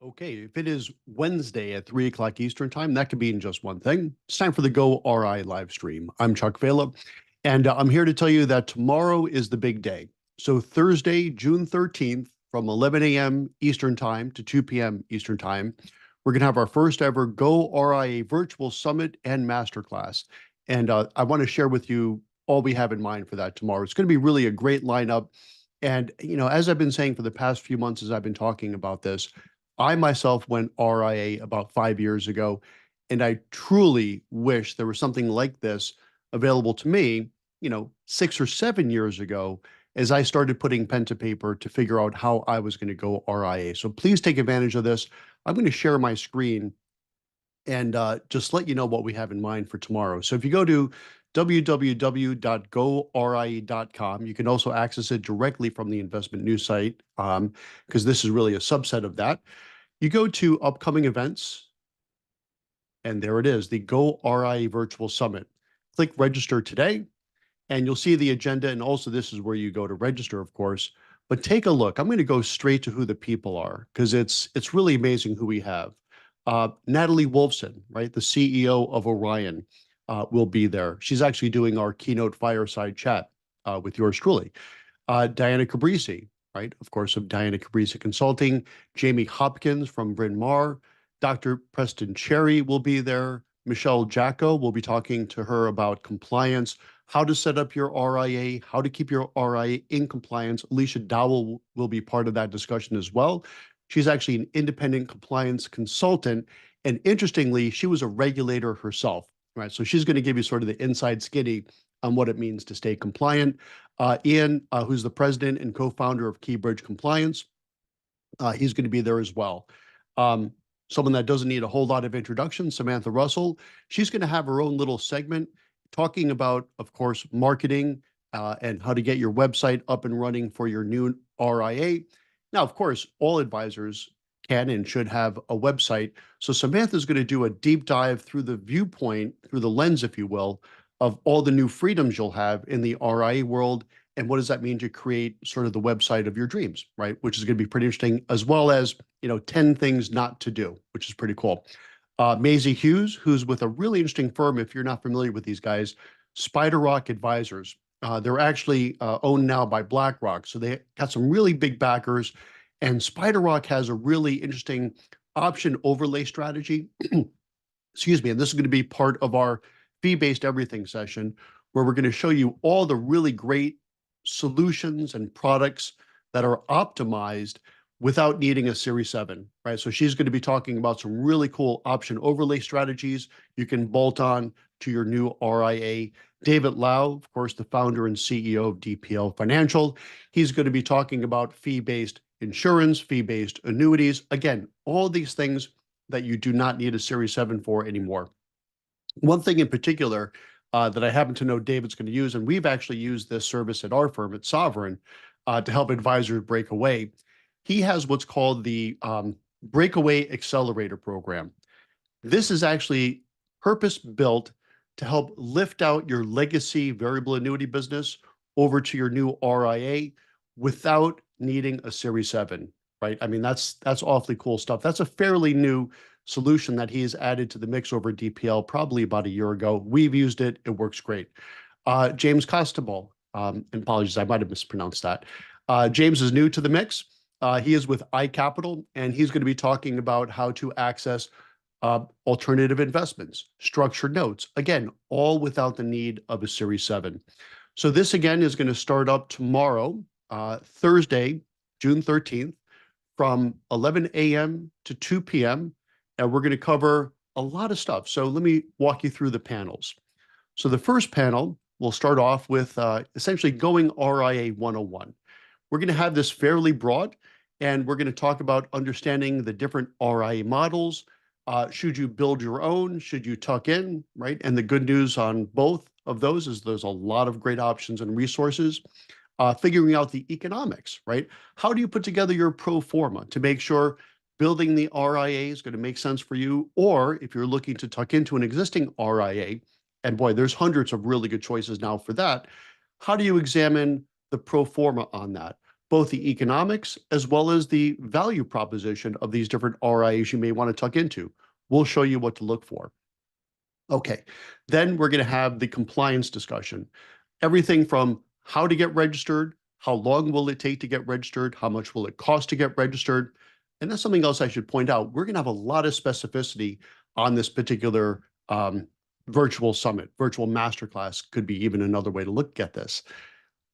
Okay, if it is Wednesday at 3 o'clock Eastern time, that could be in just one thing. It's time for the goRIA live stream. I'm Chuck Failla, and I'm here to tell you that tomorrow is the big day. So Thursday, June 13th, from 11 a.m. Eastern time to 2 p.m. Eastern time, we're going to have our first ever goRIA Virtual Summit and Masterclass. And I want to share with you all we have in mind for that tomorrow. It's going to be really a great lineup. And, as I've been saying for the past few months as I've been talking about this, I myself went RIA about 5 years ago, and I truly wish there was something like this available to me, 6 or 7 years ago, as I started putting pen to paper to figure out how I was going to go RIA. So please take advantage of this. I'm going to share my screen and just let you know what we have in mind for tomorrow. So if you go to www.goria.com, you can also access it directly from the investment news site because this is really a subset of that. You go to upcoming events, and there it is, the goRIA Virtual Summit. Click register today, and you'll see the agenda. And also, this is where you go to register, of course. But take a look. I'm going to go straight to who the people are because it's really amazing who we have. Natalie Wolfson, right, the CEO of Orion, will be there. She's actually doing our keynote fireside chat with yours truly. Diana Cabrisi, right, of course, of Diana Cabrisi Consulting. Jamie Hopkins from Bryn Mawr. Dr. Preston Cherry will be there. Michelle Jacko will be talking to her about compliance, how to set up your RIA, how to keep your RIA in compliance. Alicia Dowell will be part of that discussion as well. She's actually an independent compliance consultant. And interestingly, she was a regulator herself, right? So she's going to give you sort of the inside skinny on what it means to stay compliant. Ian, who's the president and co-founder of Keybridge Compliance, he's going to be there as well. Someone that doesn't need a whole lot of introduction, Samantha Russell. She's going to have her own little segment talking about, of course, marketing and how to get your website up and running for your new RIA. Now, of course, all advisors can and should have a website. So Samantha is going to do a deep dive through the viewpoint, through the lens, if you will, of all the new freedoms you'll have in the RIA world. And what does that mean to create sort of the website of your dreams, right? Which is going to be pretty interesting, as well as, 10 things not to do, which is pretty cool. Maisie Hughes, who's with a really interesting firm, if you're not familiar with these guys, Spider Rock Advisors. They're actually owned now by BlackRock. So they got some really big backers. And Spider Rock has a really interesting option overlay strategy. Excuse me. And this is going to be part of our fee-based everything session, where we're going to show you all the really great solutions and products that are optimized without needing a Series 7, right? So she's going to be talking about some really cool option overlay strategies you can bolt on to your new RIA. David Lau, of course, the founder and CEO of DPL Financial, he's going to be talking about fee-based insurance, fee-based annuities. Again, all these things that you do not need a Series 7 for anymore. One thing in particular that I happen to know David's going to use, and we've actually used this service at our firm at Sovereign to help advisors break away. He has what's called the Breakaway Accelerator Program. This is actually purpose-built to help lift out your legacy variable annuity business over to your new RIA without needing a Series 7, right? I mean, that's awfully cool stuff. That's a fairly new solution that he has added to the mix over DPL probably about a year ago. We've used it. It works great. James Costabile, apologies, I might have mispronounced that. James is new to the mix. He is with iCapital, and he's going to be talking about how to access alternative investments, structured notes, again, all without the need of a Series 7. So this, again, is going to start up tomorrow, Thursday, June 13th, from 11 a.m. to 2 p.m., and we're going to cover a lot of stuff. So let me walk you through the panels. So the first panel, we'll start off with essentially going RIA 101. We're going to have this fairly broad, and we're going to talk about understanding the different RIA models. Should you build your own? Should you tuck in, right? And the good news on both of those is there's a lot of great options and resources. Figuring out the economics, right? How do you put together your pro forma to make sure building the RIA is going to make sense for you? Or if you're looking to tuck into an existing RIA, and boy, there's hundreds of really good choices now for that, how do you examine the pro forma on that? both the economics as well as the value proposition of these different RIAs you may want to tuck into. We'll show you what to look for. Okay, then we're going to have the compliance discussion. Everything from how to get registered, how long will it take to get registered, how much will it cost to get registered, and that's something else I should point out. We're going to have a lot of specificity on this particular virtual summit. Virtual masterclass could be even another way to look at this.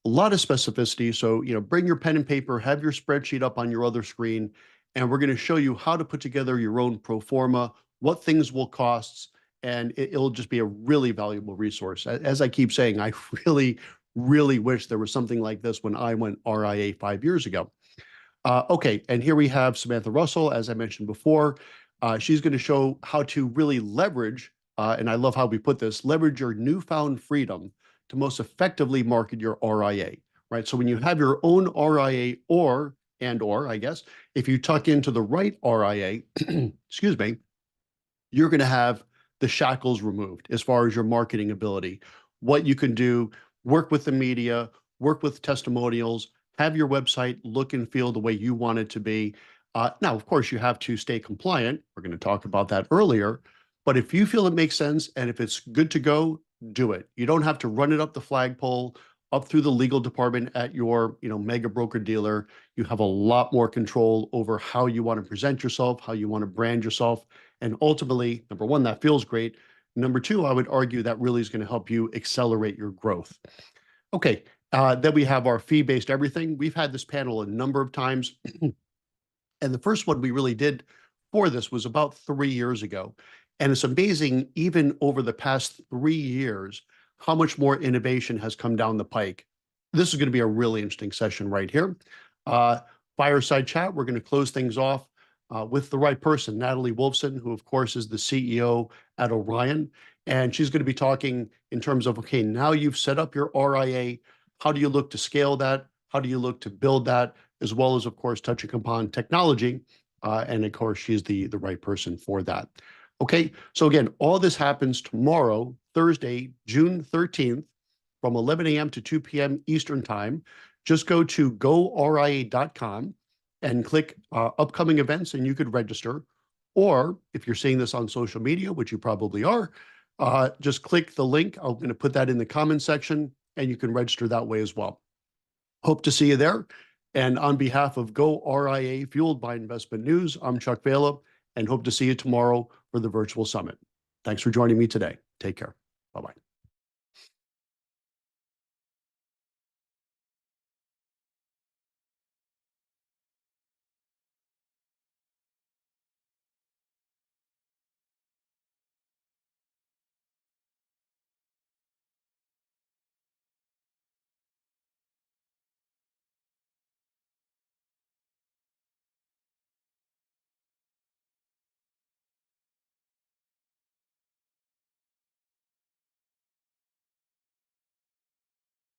A lot of specificity. So, bring your pen and paper, have your spreadsheet up on your other screen, and we're going to show you how to put together your own pro forma, what things will cost, and it'll just be a really valuable resource. As I keep saying, I really, really wish there was something like this when I went RIA 5 years ago. Okay, and here we have Samantha Russell, as I mentioned before. She's going to show how to really leverage, and I love how we put this, leverage your newfound freedom to most effectively market your RIA, right? So when you have your own RIA or, I guess, if you tuck into the right RIA, excuse me, you're going to have the shackles removed as far as your marketing ability, what you can do, work with the media, work with testimonials, have your website look and feel the way you want it to be. Now, of course, you have to stay compliant. We're going to talk about that earlier. But if you feel it makes sense and if it's good to go, do it. You don't have to run it up the flagpole, up through the legal department at your mega broker dealer. You have a lot more control over how you want to present yourself, how you want to brand yourself. And ultimately, number one, that feels great. Number two, I would argue that really is going to help you accelerate your growth. Okay, then we have our fee-based everything. We've had this panel a number of times. And the first one we really did for this was about 3 years ago. And it's amazing, even over the past 3 years, how much more innovation has come down the pike. This is going to be a really interesting session right here. Fireside chat, we're going to close things off with the right person, Natalie Wolfson, who of course is the CEO at Orion. And she's going to be talking in terms of, okay, now you've set up your RIA, how do you look to scale that? How do you look to build that? As well as, of course, touching upon technology. And of course, she's the right person for that. Okay, so again, all this happens tomorrow, Thursday, June 13th, from 11 a.m. to 2 p.m. Eastern Time. Just go to goRIA.com and click upcoming events and you could register. Or if you're seeing this on social media, which you probably are, just click the link. I'm going to put that in the comment section and you can register that way as well. Hope to see you there. And on behalf of goRIA, fueled by investment news, I'm Chuck Failla and hope to see you tomorrow for the virtual summit. Thanks for joining me today. Take care. Bye-bye.